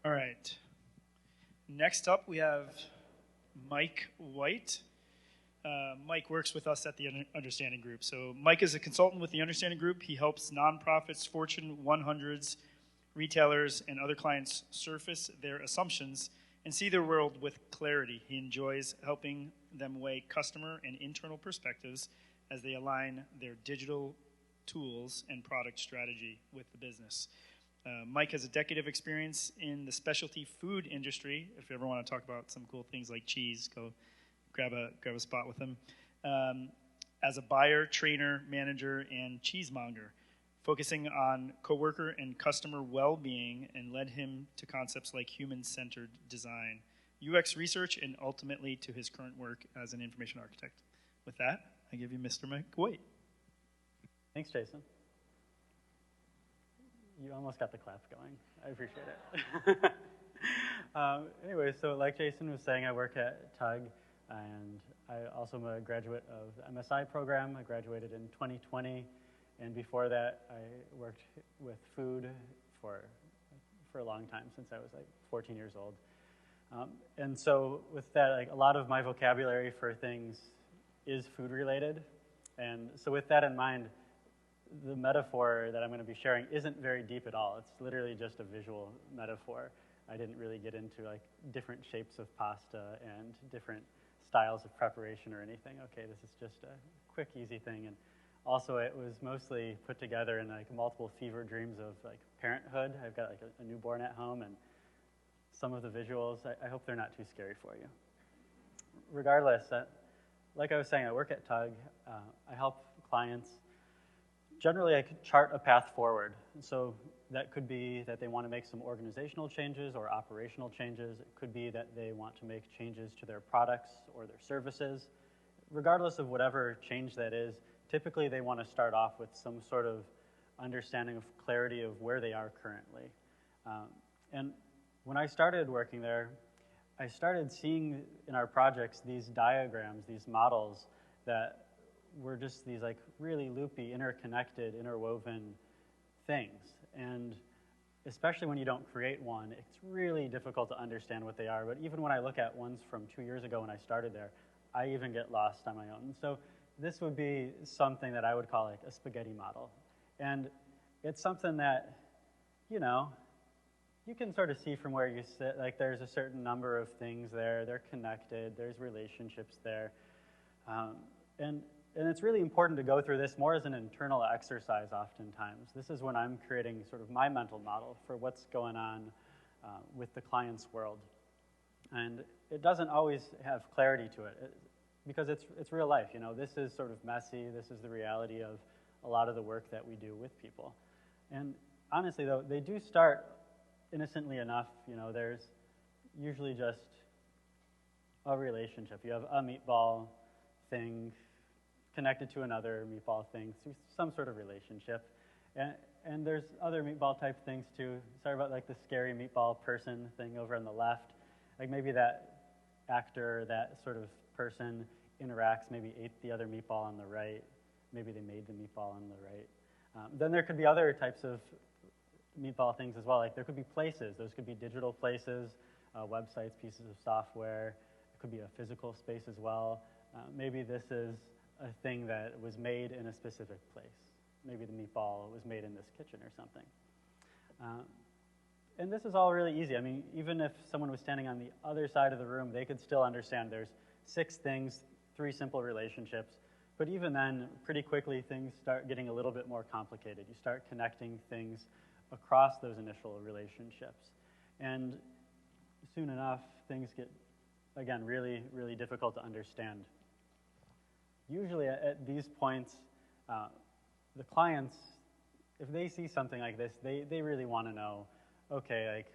All right. Next up, we have Mike White. Mike works with us at the Understanding Group. So Mike is a consultant with the Understanding Group. He helps nonprofits, Fortune 100s, retailers, and other clients surface their assumptions and see their world with clarity. He enjoys helping them weigh customer and internal perspectives as they align their digital tools and product strategy with the business. Mike has a decade of experience in the specialty food industry. If you ever want to talk about some cool things like cheese, go grab a spot with him. As a buyer, trainer, manager, and cheesemonger, focusing on coworker and customer well-being, and led him to concepts like human-centered design, UX research, and ultimately to his current work as an information architect. With that, I give you Mr. Mike White. Thanks, Jason. You almost got the clap going. I appreciate it. Anyway, so like Jason was saying, I work at TUG, and I also am a graduate of the MSI program. I graduated in 2020, and before that, I worked with food for a long time, since I was like 14 years old. And so with that, like, a lot of my vocabulary for things is food related. And so with that in mind, the metaphor that I'm going to be sharing isn't very deep at all. It's literally just a visual metaphor. I didn't really get into like different shapes of pasta and different styles of preparation or anything. Okay, this is just a quick, easy thing. And also, it was mostly put together in like multiple fever dreams of like parenthood. I've got like a newborn at home, and some of the visuals, I hope they're not too scary for you. Regardless, like I was saying, I work at TUG. I help clients. Generally, I could chart a path forward. So that could be that they want to make some organizational changes or operational changes. It could be that they want to make changes to their products or their services. Regardless of whatever change that is, typically they want to start off with some sort of understanding of clarity of where they are currently. And when I started working there, I started seeing in our projects these diagrams, these models that were just these like really loopy, interconnected, interwoven things. And especially when you don't create one, it's really difficult to understand what they are. But even when I look at ones from 2 years ago when I started there, I even get lost on my own. So this would be something that I would call like a spaghetti model. And it's something that, you know, you can sort of see from where you sit, like there's a certain number of things there, they're connected, there's relationships there. And it's really important to go through this more as an internal exercise oftentimes. This is when I'm creating sort of my mental model for what's going on with the client's world. And it doesn't always have clarity to it because it's real life. You know, this is sort of messy. This is the reality of a lot of the work that we do with people. And honestly, though, they do start innocently enough. You know, there's usually just a relationship. You have a meatball thing connected to another meatball thing through some sort of relationship. And there's other meatball type things too. Sorry about like the scary meatball person thing over on the left. Like maybe that actor, that sort of person interacts, maybe ate the other meatball on the right. Maybe they made the meatball on the right. Then there could be other types of meatball things as well. Like there could be places. Those could be digital places, websites, pieces of software. It could be a physical space as well. Maybe this is a thing that was made in a specific place. Maybe the meatball was made in this kitchen or something. And this is all really easy. I mean, even if someone was standing on the other side of the room, they could still understand there's 6 things, 3 simple relationships. But even then, pretty quickly, things start getting a little bit more complicated. You start connecting things across those initial relationships. And soon enough, things get, again, really, really difficult to understand. Usually at these points, the clients, if they see something like this, they really want to know, okay, like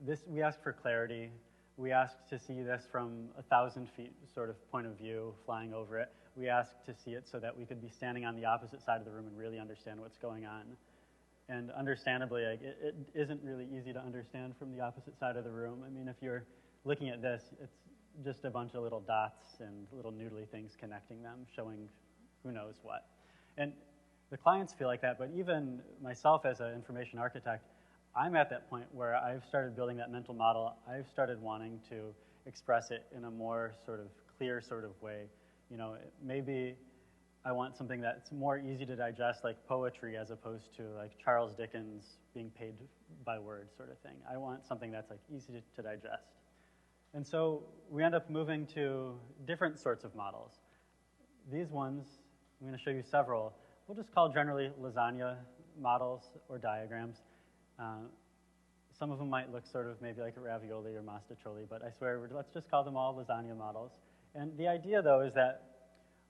this, we ask for clarity. We ask to see this from 1,000 feet sort of point of view, flying over it. We ask to see it so that we could be standing on the opposite side of the room and really understand what's going on. And understandably, like, it isn't really easy to understand from the opposite side of the room. I mean, if you're looking at this, it's just a bunch of little dots and little noodly things connecting them, showing who knows what. And the clients feel like that, but even myself as an information architect, I'm at that point where I've started building that mental model. I've started wanting to express it in a more sort of clear sort of way. You know, maybe I want something that's more easy to digest, like poetry, as opposed to like Charles Dickens being paid by word sort of thing. I want something that's like easy to digest. And so we end up moving to different sorts of models. These ones, I'm going to show you several. We'll just call generally lasagna models or diagrams. Some of them might look sort of maybe like a ravioli or mastacholi, but I swear, let's just call them all lasagna models. And the idea, though, is that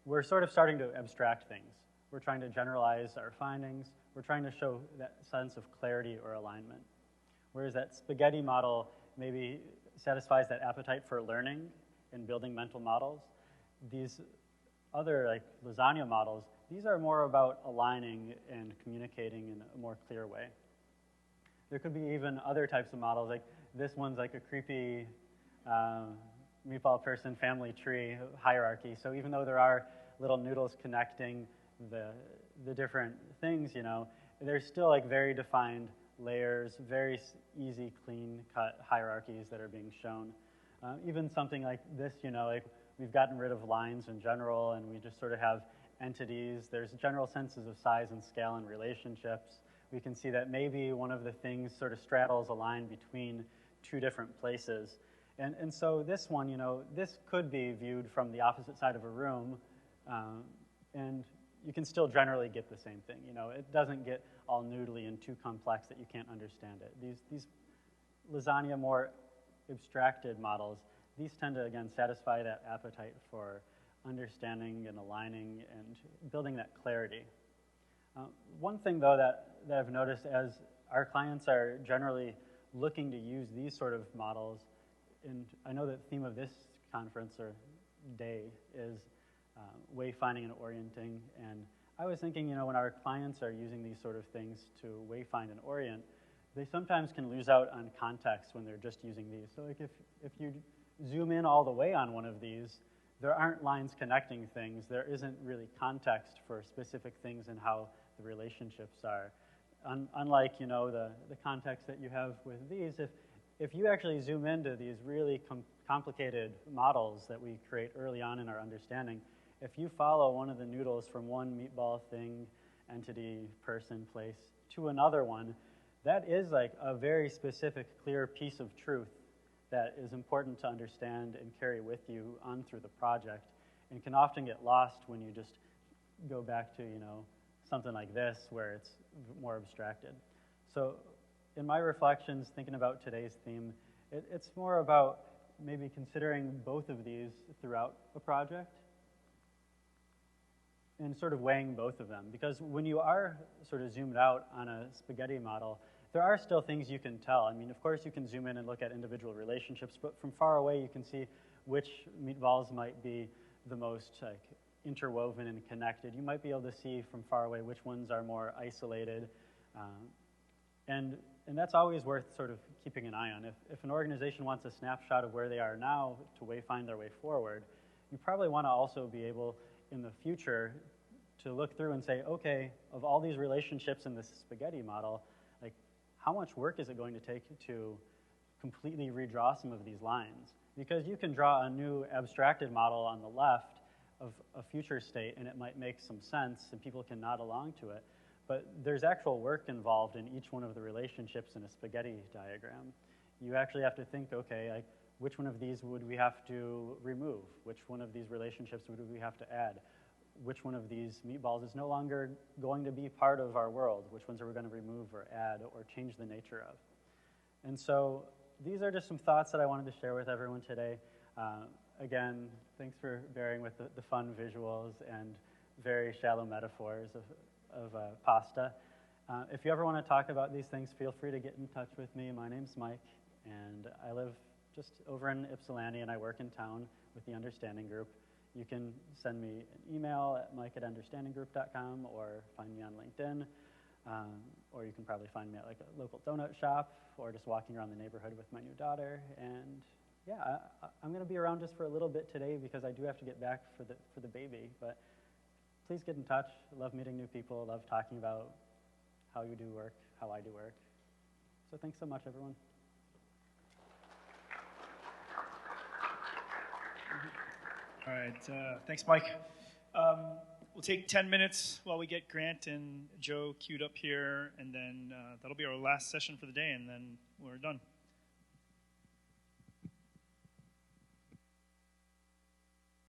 we're sort of starting to abstract things. We're trying to generalize our findings. We're trying to show that sense of clarity or alignment. Whereas that spaghetti model maybe satisfies that appetite for learning and building mental models. These other like lasagna models, these are more about aligning and communicating in a more clear way. There could be even other types of models, like this one's like a creepy meatball person family tree hierarchy. So even though there are little noodles connecting the different things, you know, there's still like very defined layers, very easy, clean-cut hierarchies that are being shown. Even something like this, you know, like we've gotten rid of lines in general, and we just sort of have entities. There's general senses of size and scale and relationships. We can see that maybe one of the things sort of straddles a line between two different places. And so this one, you know, this could be viewed from the opposite side of a room, and you can still generally get the same thing. You know, it doesn't get all noodly and too complex that you can't understand it. These lasagna, more abstracted models, these tend to, again, satisfy that appetite for understanding and aligning and building that clarity. One thing, though, that I've noticed as our clients are generally looking to use these sort of models, and I know that the theme of this conference or day is wayfinding and orienting, and I was thinking, you know, when our clients are using these sort of things to wayfind and orient, they sometimes can lose out on context when they're just using these. So like if you zoom in all the way on one of these, there aren't lines connecting things. There isn't really context for specific things and how the relationships are. Unlike, you know, the context that you have with these, if you actually zoom into these really complicated models that we create early on in our understanding, if you follow one of the noodles from one meatball thing, entity, person, place, to another one, that is like a very specific, clear piece of truth that is important to understand and carry with you on through the project, and can often get lost when you just go back to, you know, something like this where it's more abstracted. So in my reflections, thinking about today's theme, it's more about maybe considering both of these throughout a project and sort of weighing both of them. Because when you are sort of zoomed out on a spaghetti model, there are still things you can tell. I mean, of course, you can zoom in and look at individual relationships, but from far away, you can see which meatballs might be the most like interwoven and connected. You might be able to see from far away which ones are more isolated. And that's always worth sort of keeping an eye on. If an organization wants a snapshot of where they are now to wayfind their way forward, you probably want to also be able in the future to look through and say, okay, of all these relationships in this spaghetti model, like how much work is it going to take to completely redraw some of these lines? Because you can draw a new abstracted model on the left of a future state, and it might make some sense, and people can nod along to it. But there's actual work involved in each one of the relationships in a spaghetti diagram. You actually have to think, okay, like, which one of these would we have to remove? Which one of these relationships would we have to add? Which one of these meatballs is no longer going to be part of our world? Which ones are we going to remove or add or change the nature of? And so these are just some thoughts that I wanted to share with everyone today. Again, thanks for bearing with the fun visuals and very shallow metaphors of pasta. If you ever want to talk about these things, feel free to get in touch with me. My name's Mike, and I live just over in Ypsilanti, and I work in town with the Understanding Group. You can send me an email at mike@understandinggroup.com or find me on LinkedIn, or you can probably find me at like a local donut shop or just walking around the neighborhood with my new daughter. And yeah, I'm going to be around just for a little bit today because I do have to get back for the baby. But please get in touch. I love meeting new people. I love talking about how you do work, how I do work. So thanks so much, everyone. All right, thanks, Mike. We'll take 10 minutes while we get Grant and Joe queued up here, and then that'll be our last session for the day, and then we're done.